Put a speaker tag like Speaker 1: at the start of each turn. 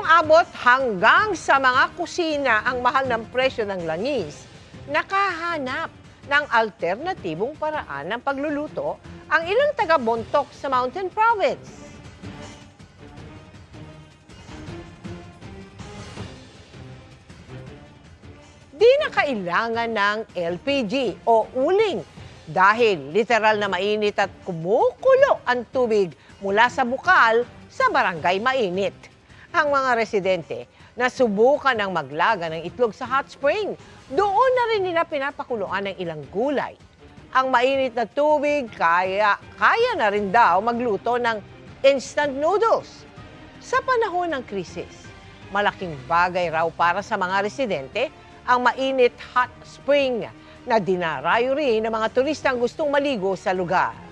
Speaker 1: abot hanggang sa mga kusina ang mahal ng presyo ng langis, nakahanap ng alternatibong paraan ng pagluluto ang ilang taga-Bontoc sa Mountain Province. Di na kailangan ng LPG o uling dahil literal na mainit at kumukulo ang tubig mula sa bukal sa barangay Mainit. Ang mga residente na subukan ng maglaga ng itlog sa hot spring, doon na rin nila pinapakuluan ng ilang gulay. Ang mainit na tubig kaya na rin daw magluto ng instant noodles. Sa panahon ng krisis, malaking bagay raw para sa mga residente ang mainit hot spring na dinarayo rin ng mga turistang gustong maligo sa lugar.